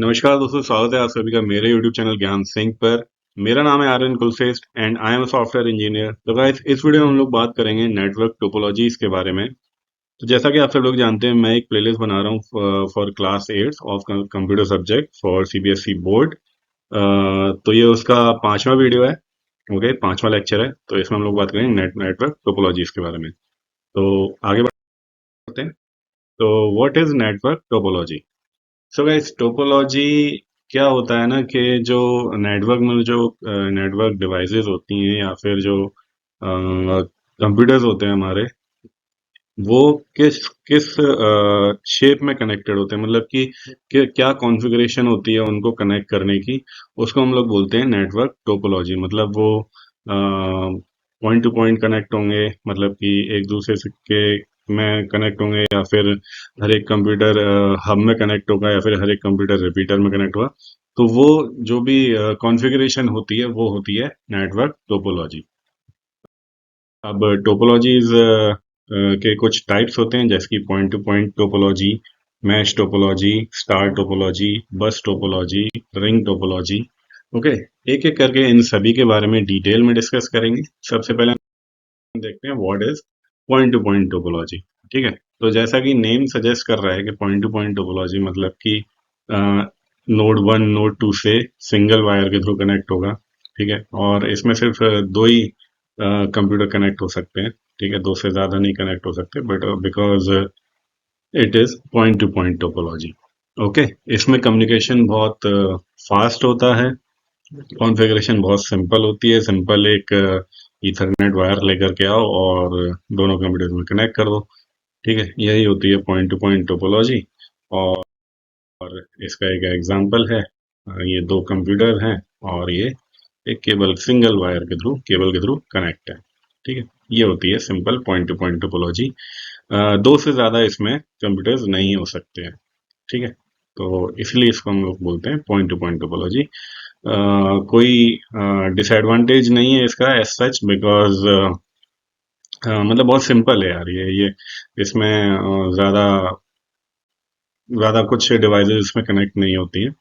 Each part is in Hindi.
नमस्कार दोस्तों, स्वागत है आप सभी का मेरे YouTube चैनल ज्ञान सिंह पर। मेरा नाम है Aryan Kulshreshtha and I am software engineer. तो गाइस, इस वीडियो में हम लोग बात करेंगे नेटवर्क टोपोलॉजीज के बारे में। तो जैसा कि आप सब लोग जानते हैं, मैं एक प्लेलिस्ट बना रहा हूँ for class 8 of computer subject for CBSE board. तो ये उसका 5वां वीडियो है। ओके, 5वां लेक्चर है। तो इसमें हम लोग बात करेंगे नेटवर्क टोपोलॉजीज के बारे में। तो आगे बढ़ते हैं। तो what is network topology? So guys, topology क्या होता है ना कि जो नेटवर्क में जो नेटवर्क डिवाइसेस होती हैं या फिर जो कंप्यूटर्स होते हैं हमारे, वो किस किस शेप में कनेक्टेड होते हैं, मतलब कि क्या कॉन्फ़िगरेशन होती है उनको कनेक्ट करने की, उसको हम लोग बोलते हैं नेटवर्क टोपोलॉजी। मतलब वो पॉइंट टू पॉइंट कनेक्ट होंगे, मतलब कि एक दूसरे से के में कनेक्ट होंगे, या फिर हर एक कंप्यूटर हब में कनेक्ट होगा, या फिर हर एक कंप्यूटर रिपीटर में कनेक्ट होगा। तो वो जो भी कॉन्फ़िगरेशन होती है वो होती है नेटवर्क टोपोलॉजी। अब टोपोलॉजीज के कुछ टाइप्स होते हैं, जैसे कि point two point topology, mesh topology, star topology, बस टोपोलॉजी, रिंग टोपोलॉजी। ओके, एक एक करके इन सभी के बारे में डिटेल में डिस्कस करेंगे। सबसे पहले हम देखते हैं what is point two point topology. ठीक है, तो जैसा कि नेम सजेस्ट कर रहा है कि पॉइंट टू पॉइंट टोपोलॉजी मतलब कि नोड 1 नोड 2 से सिंगल वायर के थ्रू कनेक्ट होगा। ठीक है, और इसमें सिर्फ दो ही कंप्यूटर कनेक्ट हो सकते हैं। ठीक है, दो से ज्यादा नहीं कनेक्ट हो सकते, but because it is point two point topology. Okay, इसमें कम्युनिकेशन बहुत फास्ट होता है, कॉन्फ़िगरेशन बहुत सिंपल होती है। सिंपल एक ईथरनेट वायर लेकर के आओ और दोनों कंप्यूटर में कनेक्ट कर दो। ठीक है, यही होती है पॉइंट टू पॉइंट टोपोलॉजी। और इसका एक एग्जांपल है, ये दो कंप्यूटर हैं और ये एक केबल, सिंगल वायर के थ्रू, केबल के थ्रू कनेक्ट है। ठीक है, ये होती है simple point two point topology. दो से ज्यादा इसमें कंप्यूटर्स नहीं हो सकते हैं। ठीक है, तो इसलिए इसको हम लोग बोलते हैं पॉइंट टू पॉइंट टोपोलॉजी। कोई डिसएडवांटेज नहीं है इसका एज सच, बिकॉज मतलब बहुत सिंपल है यार। ये इसमें ज्यादा ज्यादा कुछ डिवाइसेस इसमें कनेक्ट नहीं होती हैं,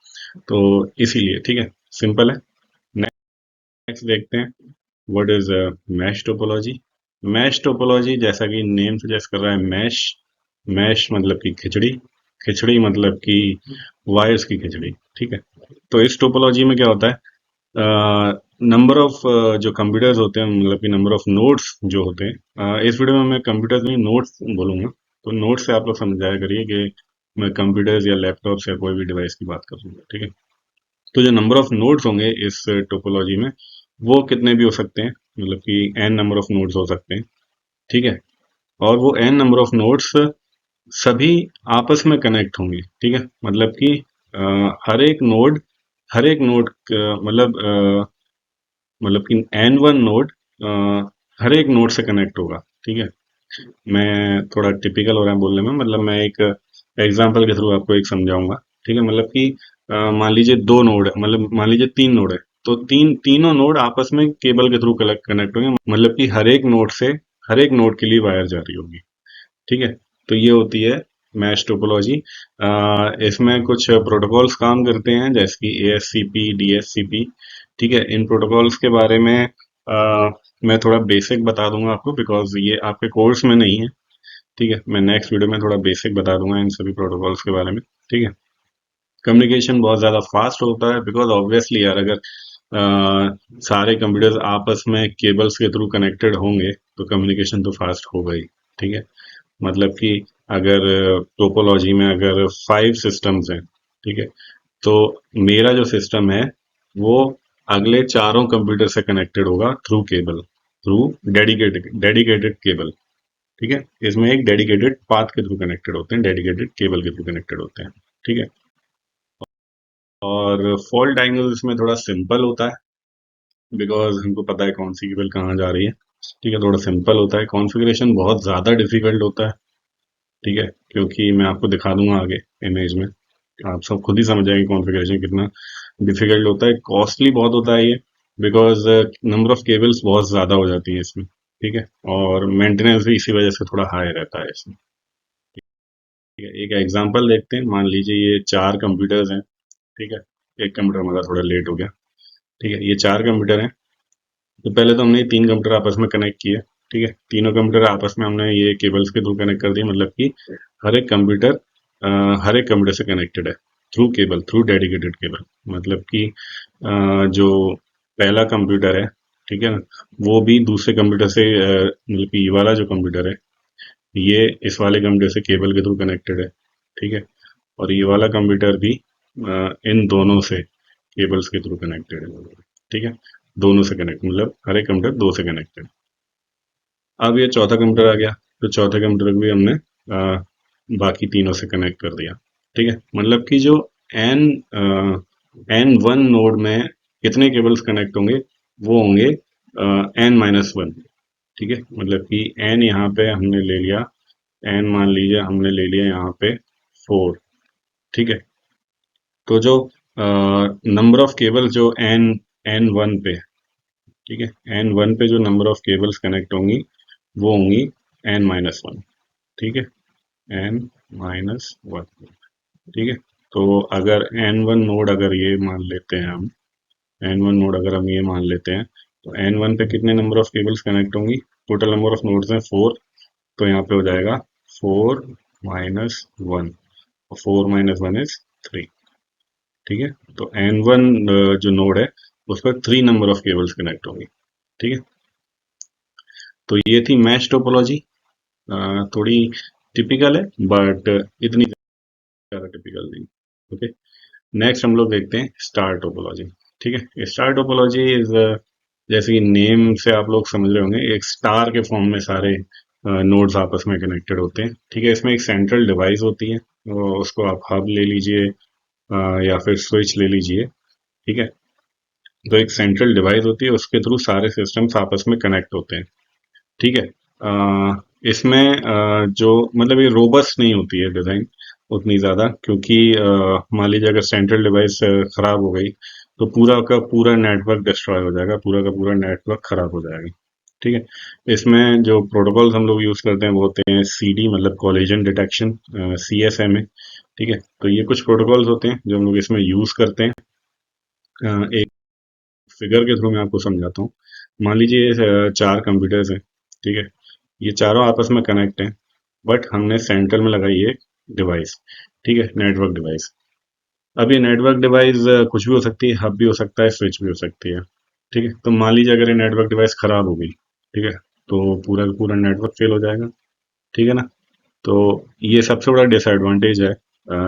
तो इसीलिए ठीक है, सिंपल है। नेक्स्ट देखते हैं what is mesh topology. Mesh topology, जैसा कि नेम सजेस्ट कर रहा है, मैश। मैश मतलब कि खिचड़ी, खिचड़ी मतलब कि वायर्स की खिचड़ी। ठीक है, तो इस टोपोलॉजी में क्या होता है, नंबर ऑफ जो कंप्यूटर्स होते हैं, मतलब कि नंबर ऑफ नोड्स जो होते हैं, इस वीडियो में मैं कंप्यूटर्स नहीं नोड्स बोलूंगा। तो नोड्स से आप लोग समझ जाया करिए कि मैं कंप्यूटर्स या लैपटॉप्स या कोई भी डिवाइस की बात करूंगा। ठीक है, तो जो नंबर ऑफ नोड्स होंगे इस टोपोलॉजी में, वो कितने भी हो सकते हैं, मतलब कि एन नंबर ऑफ नोड्स हो सकते हैं। ठीक है, और वो एन नंबर ऑफ नोड्स सभी आपस में कनेक्ट होंगे। ठीक है, मतलब कि हर एक नोड, हर एक नोड मतलब कि एन वन नोड हर एक नोड से कनेक्ट होगा। ठीक है, मैं थोड़ा टिपिकल हो रहा है बोलने में, मतलब मैं एक एग्जांपल के थ्रू आपको एक समझाऊंगा। ठीक है, मतलब कि मान लीजिए दो नोड है, मतलब मान लीजिए तीन नोड है, तो तीनों नोड आपस में केबल के थ्रू कनेक्ट होंगे, मतलब कि हर एक नोड से हर एक नोड के लिए वायर जा रही होगी। ठीक है, तो ये होती है मैश टोपोलॉजी। इसमें कुछ प्रोटोकॉल्स काम करते हैं, जैसे कि ASCP, DSCP। ठीक है, इन प्रोटोकॉल्स के बारे में मैं थोड़ा बेसिक बता दूंगा आपको, बिकॉज ये आपके कोर्स में नहीं है। ठीक है, मैं नेक्स्ट वीडियो में थोड़ा बेसिक बता दूंगा इन सभी प्रोटोकॉल्स के बारे में। ठीक है, कम्युनिकेशन बहुत ज़्यादा फास्ट होता है, बिकॉज ऑब्वियसली यार, अगर सारे कंप्यूटर्स आपस में केबल्स के थ्रू कनेक्टेड होंगे तो कम्युनिकेशन तो फास्ट होगा ही। ठीक है, मतलब कि अगर टोपोलॉजी में अगर 5 सिस्टम्स हैं, ठीक है, तो मेरा जो सिस्टम है वो अगले चारों कंप्यूटर से कनेक्टेड होगा through cable, through dedicated cable. ठीक है, इसमें एक डेडिकेटेड पाथ के थ्रू कनेक्टेड होते हैं, डेडिकेटेड केबल के थ्रू कनेक्टेड होते हैं। ठीक है, और फॉल्ट डायग्नोसिस इसमें थोड़ा सिंपल होता है, बिकॉज हमको पता है कौन सी केबल कहाँ जा रही है। ठीक है, थोड़ा सिंपल होता है, कॉन्फ़िगरेशन बहुत ज़्यादा डिफिकल्ट होता है। ठीक है, क्योंकि मैं आपको दिखा दूंगा आगे इमेज में, आप सब खुद ही समझ जाएंगे कॉन्फ़िगरेशन कितना डिफिकल्ट होता है, कॉस्टली बहुत होता है ये, बिकॉज नंबर ऑफ केबल्स बहुत ज़्यादा हो जाती है इसमें। ठीक है, और मेंटेनेंस भी इसी वजह से थोड़ा हाई रहता है इसमें। ठीक है, एक एग्जांपल देखते हैं, मान लीजिए ये चार कंप्यूटर्स हैं। ठीक है, एक कंप्यूटर हमारा थोड़ा लेट हो गया। ठीक है, ये 4 कंप्यूटर हैं। तो पहले तो हमने ये 3 कंप्यूटर आपस में कनेक्ट किए। ठीक है, तीनों कंप्यूटर आपस में हमने ये केबल्स के थ्रू कनेक्ट कर दिए, मतलब कि हर एक कंप्यूटर हर एक कंप्यूटर से कनेक्टेड है through cable, through dedicated cable. मतलब कि जो पहला कंप्यूटर है, ठीक है ना, वो भी दूसरे कंप्यूटर से मतलब कि ये वाला जो कंप्यूटर है, ये इस वाले कंप्यूटर से केबल के थ्रू कनेक्टेड है। ठीक है, और ये वाला कंप्यूटर भी इन दोनों से केबल्स के थ्रू कनेक्टेड है। ठीक है, दोनों से कनेक्ट, मतलब हर एक कंप्यूटर दो से कनेक्टेड। अब ये चौथा कंप्यूटर आ गया, तो चौथे कंप्यूटर को भी हमने बाकी तीनों से कनेक्ट कर दिया। ठीक है, मतलब कि जो एन एन वन नोड में कितने केबल्स कनेक्ट होंगे, वो होंगे एन माइनस वन। ठीक है, मतलब कि एन यहाँ पे हमने ले लिया, एन मान लीजिए हमने ले लिया यहाँ पे 4। ठीक है, तो जो नंबर ऑफ केबल जो एन एन वन पे, ठीक है, एन वन पे जो नंबर ऑफ केबल्स कनेक्ट होंगी वो होंगी एन माइनस वन। ठीक है, एन माइनस वन। ठीक है, तो अगर एन वन नोड अगर ये मान लेते हैं हम, एन वन नोड अगर हम ये मान लेते हैं, तो एन वन पे कितने नंबर ऑफ केबल्स कनेक्ट होंगी? टोटल नंबर ऑफ नोड्स हैं 4, तो यहाँ पे हो जाएगा 4 माइनस वन, और 4 माइनस वन इज 3। ठीक है, तो एन वन जो नोड है उस पर 3 नंबर ऑफ केबल्स कनेक्ट होंगी। ठीक है, तो ये थी मैश टोपोलॉजी। थोड़ी टिपिकल है, बट इतनी ज़्यादा टिपिकल नहीं। ओके, नेक्स्ट हम लोग देखते हैं स्टार टोपोलॉजी। ठीक है, स्टार टोपोलॉजी इज, जैसे कि नेम से आप लोग समझ रहे होंगे, एक स्टार के फॉर्म में सारे नोड्स आपस में कनेक्टेड होते हैं। ठीक है, इसमें एक सेंट्रल डिवाइस होती है, उसको आप हब ले लीजिए या फिर स्विच ले लीजिए। ठीक है, तो एक सेंट्रल डिवाइस होती है, उसके थ्रू सारे सिस्टम्स आपस में कनेक्ट होते हैं। ठीक है, इसमें जो मतलब ये रोबस्ट नहीं होती है डिज़ाइन उतनी ज़्यादा, क्योंकि मान लीजिए अगर सेंट्रल डिवाइस ख़राब हो गई तो पूरा का पूरा नेटवर्क डिस्ट्रॉय हो जाएगा, पूरा का पूरा नेटवर्क ख़राब हो जाएगा। ठीक है, इसमें जो प्रोटोकॉल्स हम लोग यूज़ करते हैं वो होते हैं सीडी, मतलब कॉलिजन डिटेक्शन, सीएसएमए। ठीक है, तो ये कुछ प्रोटोकॉल्स होते हैं जो हम लोग इसमें यूज़ करते हैं। एक फिगर के थ्रू मैं आपको समझाता हूँ। मान लीजिए 4 कंप्यूटर्स हैं। ठीक है, ये चारों आपस में कनेक्ट हैं, बट हमने सेंटर में लगाई है डिवाइस। ठीक है, नेटवर्क डिवाइस। अब ये नेटवर्क डिवाइस कुछ भी हो सकती है, हब भी हो सकता है, स्विच भी हो सकती है। ठीक है, तो मान लीजिए अगर ये नेटवर्क डिवाइस खराब हो गई, ठीक है, तो पूरा का पूरा नेटवर्क फेल हो जाएगा। ठीक है ना, तो ये सबसे बड़ा डिसएडवांटेज है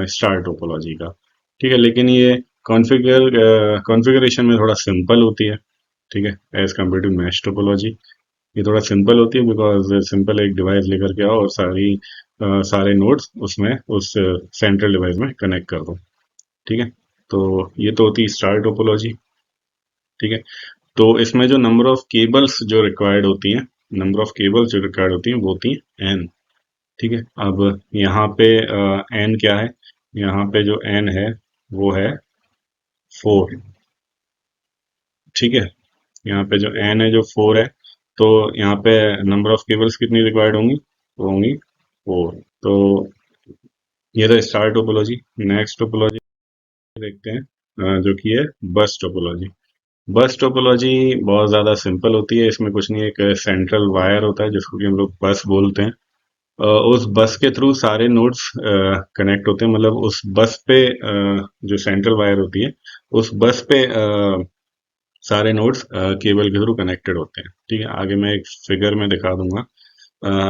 स्टार टोपोलॉजी का। ठीक है, लेकिन ये कॉन्फ़िगरेशन में थोड़ा सिंपल होती है। ठीक है, as compare to mesh topology, ये थोड़ा सिंपल होती है, बिकॉज सिंपल एक डिवाइस लेकर के आओ और सारे नोड्स उसमें उस सेंट्रल डिवाइस में कनेक्ट कर दो। ठीक है, तो ये तो होती है स्टार टोपोलॉजी। ठीक है, तो इसमें जो नंबर ऑफ केबल्स जो रिक्वायर्ड होती हैं, नंबर ऑफ केबल्स जो रिक्वायर्ड होती हैं वो होती हैं एन। ठीक है, अब यहाँ पे एन क्या है? यहाँ पे जो एन है वो है 4। ठीक है, यहाँ पे जो एन है जो 4 है, तो यहाँ पे नंबर ऑफ केबल्स कितनी रिक्वायर्ड होंगी? वो होंगी 4। तो ये था स्टार टोपोलॉजी। नेक्स्ट टोपोलॉजी देखते हैं जो कि है बस टोपोलॉजी। बस टोपोलॉजी बहुत ज़्यादा सिंपल होती है, इसमें कुछ नहीं, एक सेंट्रल वायर होता है जिसको कि हम लोग बस बोलते हैं। उस बस के थ्रू सारे नोड्स कनेक्ट होते हैं, मतलब उस बस पे जो सेंट्रल वायर होती है उस बस पे सारे नोड्स केबल के थ्रू कनेक्टेड होते हैं। ठीक है, आगे मैं एक फिगर में दिखा दूंगा।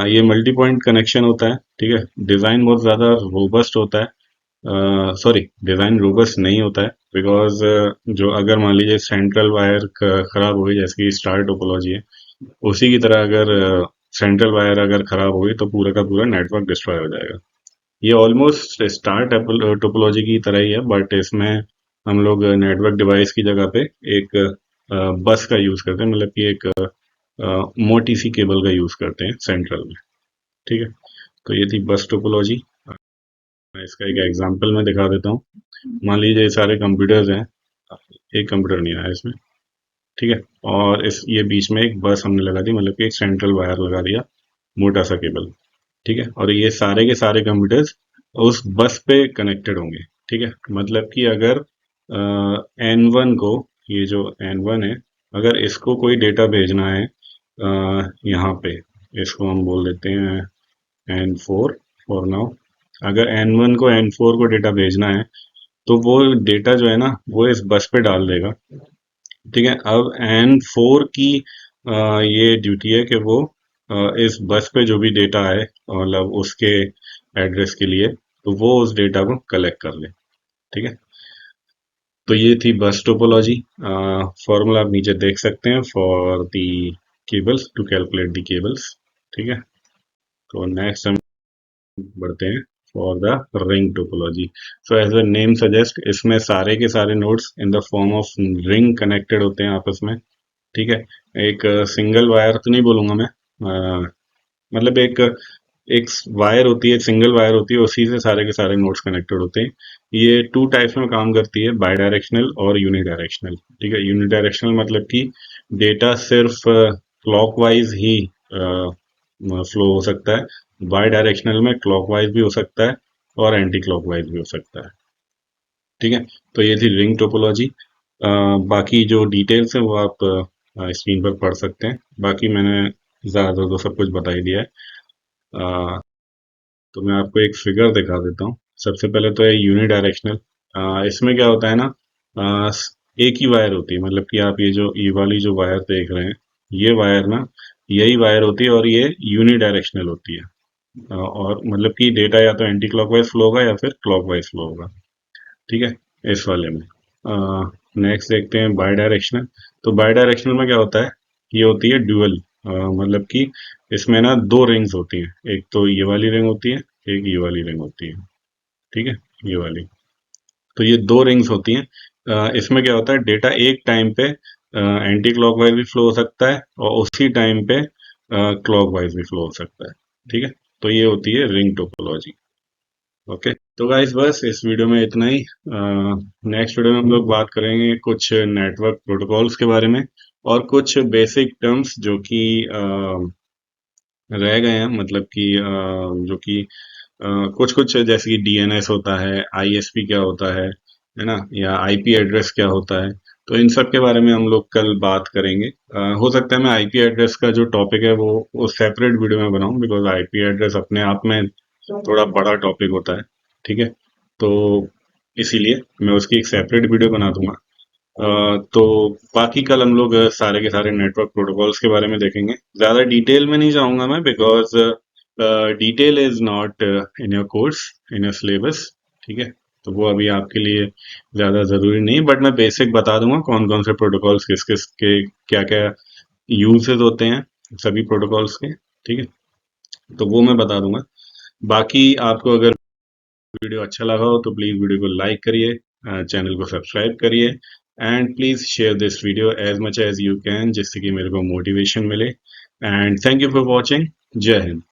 ये मल्टी पॉइंट कनेक्शन होता है। ठीक है, डिज़ाइन बहुत ज़्यादा रोबस्ट होता है, सॉरी, डिज़ाइन रोबस्ट नहीं होता है, बिकॉज जो अगर मान लीजिए सेंट्रल वायर खराब हो गई, जैसे कि स्टार टोपोलॉजी है, उसी की तरह अगर सेंट्रल वायर अगर खराब हो गई तो पूरा का पूरा नेटवर्क डिस्ट्रॉय हो जाएगा। ये ऑलमोस्ट स्टार टोपोलॉजी की तरह ही है, बट इसमें हम लोग नेटवर्क डिवाइस की जगह पे एक बस का यूज़ करते हैं, मतलब कि एक मोटी सी केबल का यूज़ करते हैं सेंट्रल में। ठीक है, तो ये थी बस टोपोलॉजी। मैं इसका एक एग्जांपल में दिखा देता हूँ। मान लीजिए ये सारे कंप्यूटर्स हैं, एक कंप्यूटर नहीं आया इसमें। ठीक है, और इस ये बीच में एक बस हमने लगा दी, मतलब कि एक सेंट्रल वायर लगा दिया, मोटा सा केबल। ठीक है, और ये सारे के सारे कंप्यूटर्स उस बस पे कनेक्टेड होंगे। ठीक है, मतलब कि अगर N1 को, ये जो N1 है, अगर इसको कोई डेटा भेजना है यहाँ पे, इसको हम बोल देते हैं N4 फॉर नाउ। अगर N1 को N4 को डेटा भेजना है तो वो डेटा जो है ना वो इस बस पे डाल देगा। ठीक है, अब N4 की ये ड्यूटी है कि वो इस बस पे जो भी डेटा है मतलब उसके एड्रेस के लिए, तो वो उस डेटा को कलेक्ट कर ले। ठीक है, तो ये थी बस टोपोलॉजी। फॉर्मूला आप नीचे देख सकते हैं for the cables to calculate the cables. ठीक है, तो नेक्स्ट हम बढ़ते हैं for the ring topology. So as the name suggest, इसमें सारे के सारे nodes in the form of ring connected होते हैं आपस में। ठीक है, एक सिंगल वायर तो नहीं बोलूंगा मैं, मतलब एक एक वायर होती है, एक सिंगल वायर होती है, उसी से सारे के सारे नोड्स कनेक्टेड होते हैं। ये टू टाइप्स में काम करती है, बाई डायरेक्शनल और यूनि डायरेक्शनल। ठीक है, यूनि डायरेक्शनल मतलब कि डेटा सिर्फ क्लॉकवाइज ही फ्लो हो सकता है, बाई डायरेक्शनल में क्लॉकवाइज भी हो सकता है और एंटी क्लॉकवाइज भी हो सकता है। ठीक है, तो ये थी रिंग टोपोलॉजी। बाकी जो डिटेल्स है वो आप स्क्रीन पर पढ़ सकते हैं, बाकी मैंने ज़्यादातर तो सब कुछ बता ही दिया है। अ, तो मैं आपको एक फिगर दिखा देता हूँ। सबसे पहले तो है यूनि डायरेक्शनल। इसमें क्या होता है ना, एक ही वायर होती है, मतलब कि आप ये वाली जो वायर देख रहे हैं, ये वायर ना यही वायर होती है और ये यूनि डायरेक्शनल होती है। और मतलब कि डेटा या तो एंटी क्लॉकवाइज फ्लो होगा या फिर क्लॉकवाइज फ्लो होगा। ठीक है, इस वाले में। नेक्स्ट देखते हैं बाई डायरेक्शनल। तो बाई डायरेक्शनल में क्या होता है, ये होती है ड्यूअल, मतलब कि इसमें ना दो रिंग्स होती हैं, एक तो ये वाली रिंग होती है, एक ये वाली रिंग होती है। ठीक है, ये वाली, तो ये दो रिंग्स होती हैं। इसमें क्या होता है, डेटा एक टाइम पे एंटी क्लॉकवाइज भी फ्लो हो सकता है और उसी टाइम पे क्लॉकवाइज भी फ्लो हो सकता है। ठीक है, तो ये होती है रिंग टोपोलॉजी। ओके, तो गाइस बस इस वीडियो में इतना ही। नेक्स्ट वीडियो में हम लोग बात करेंगे कुछ नेटवर्क प्रोटोकॉल्स के बारे में और कुछ बेसिक टर्म्स जो कि रह गए हैं, मतलब कि जो कि कुछ कुछ जैसे कि डीएनएस होता है, आईएसपी क्या होता है ना, या आईपी एड्रेस क्या होता है। तो इन सब के बारे में हम लोग कल बात करेंगे। हो सकता है मैं आईपी एड्रेस का जो टॉपिक है वो सेपरेट वीडियो में बनाऊं, बिकॉज आईपी एड्रेस अपने आप में थोड़ा बड़ा टॉपिक होता है। ठीक है, तो इसीलिए मैं उसकी एक सेपरेट वीडियो बना दूंगा। तो बाकी कल हम लोग सारे के सारे नेटवर्क प्रोटोकॉल्स के बारे में देखेंगे। ज़्यादा डिटेल में नहीं जाऊंगा मैं, because detail is not in your course, in your syllabus. ठीक है, तो वो अभी आपके लिए ज़्यादा ज़रूरी नहीं, बट मैं बेसिक बता दूंगा कौन कौन से प्रोटोकॉल्स किस किस के क्या क्या यूजेस होते हैं सभी प्रोटोकॉल्स के। ठीक है, तो वो मैं बता दूंगा। बाकी आपको अगर वीडियो अच्छा लगा हो तो प्लीज वीडियो को लाइक करिए, चैनल को सब्सक्राइब करिए, and please share this video as much as you can, जिससे कि मेरे को मोटिवेशन मिले। And thank you for watching. जय हिंद।